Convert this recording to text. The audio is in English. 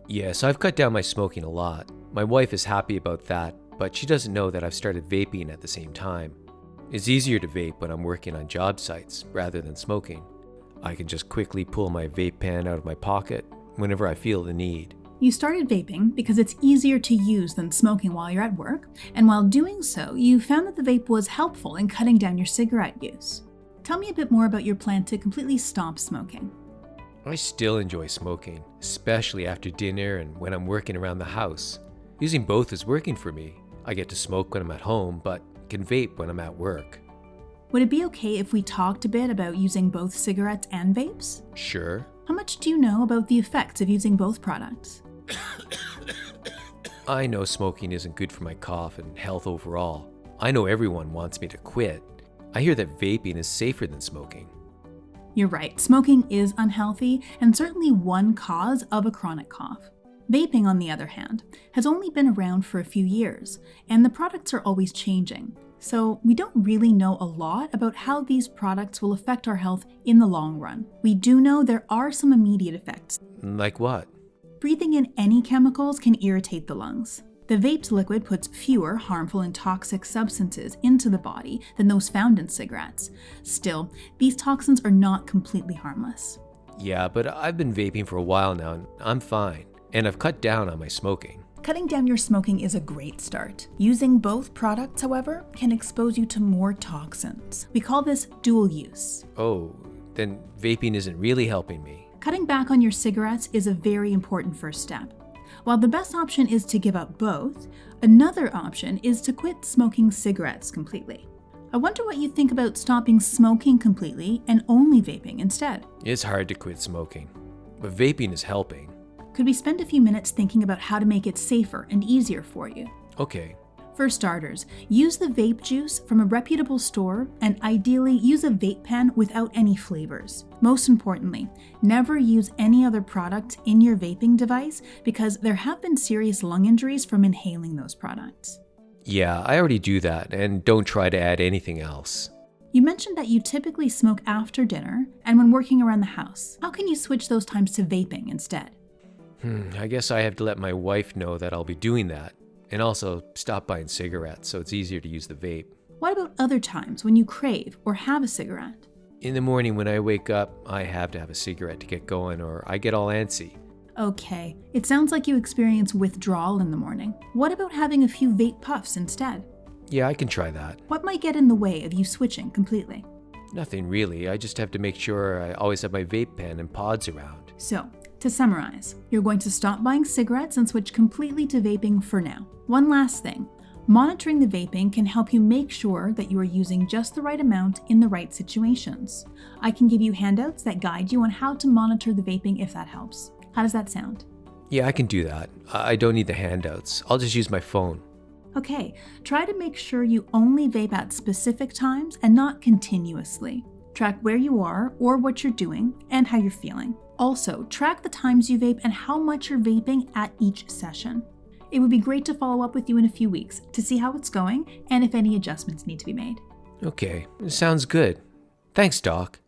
Yes, I've cut down my smoking a lot. My wife is happy about that, but she doesn't know that I've started vaping at the same time. It's easier to vape when I'm working on job sites rather than smoking. I can just quickly pull my vape pen out of my pocket whenever I feel the need. You started vaping because it's easier to use than smoking while you're at work, and while doing so, you found that the vape was helpful in cutting down your cigarette use. Tell me a bit more about your plan to completely stop smoking. I still enjoy smoking, especially after dinner and when I'm working around the house. Using both is working for me. I get to smoke when I'm at home, but can vape when I'm at work. Would it be okay if we talked a bit about using both cigarettes and vapes? Sure. How much do you know about the effects of using both products? I know smoking isn't good for my cough and health overall. I know everyone wants me to quit. I hear that vaping is safer than smoking. You're right, smoking is unhealthy and certainly one cause of a chronic cough. Vaping, on the other hand, has only been around for a few years, and the products are always changing. So we don't really know a lot about how these products will affect our health in the long run. We do know there are some immediate effects. Like what? Breathing in any chemicals can irritate the lungs. The vaped liquid puts fewer harmful and toxic substances into the body than those found in cigarettes. Still, these toxins are not completely harmless. Yeah, but I've been vaping for a while now and I'm fine. And I've cut down on my smoking. Cutting down your smoking is a great start. Using both products, however, can expose you to more toxins. We call this dual use. Oh, then vaping isn't really helping me. Cutting back on your cigarettes is a very important first step. While the best option is to give up both, another option is to quit smoking cigarettes completely. I wonder what you think about stopping smoking completely and only vaping instead. It's hard to quit smoking, but vaping is helping. Could we spend a few minutes thinking about how to make it safer and easier for you? Okay. For starters, use the vape juice from a reputable store and ideally use a vape pen without any flavors. Most importantly, never use any other product in your vaping device because there have been serious lung injuries from inhaling those products. Yeah, I already do that and don't try to add anything else. You mentioned that you typically smoke after dinner and when working around the house. How can you switch those times to vaping instead? I guess I have to let my wife know that I'll be doing that. And also stop buying cigarettes so it's easier to use the vape. What about other times when you crave or have a cigarette? In the morning when I wake up, I have to have a cigarette to get going or I get all antsy. Okay, it sounds like you experience withdrawal in the morning. What about having a few vape puffs instead? Yeah, I can try that. What might get in the way of you switching completely? Nothing really, I just have to make sure I always have my vape pen and pods around. So, to summarize, you're going to stop buying cigarettes and switch completely to vaping for now. One last thing, monitoring the vaping can help you make sure that you are using just the right amount in the right situations. I can give you handouts that guide you on how to monitor the vaping if that helps. How does that sound? Yeah, I can do that. I don't need the handouts. I'll just use my phone. Okay, try to make sure you only vape at specific times and not continuously. Track where you are or what you're doing and how you're feeling. Also, track the times you vape and how much you're vaping at each session. It would be great to follow up with you in a few weeks to see how it's going and if any adjustments need to be made. Okay, sounds good. Thanks, Doc.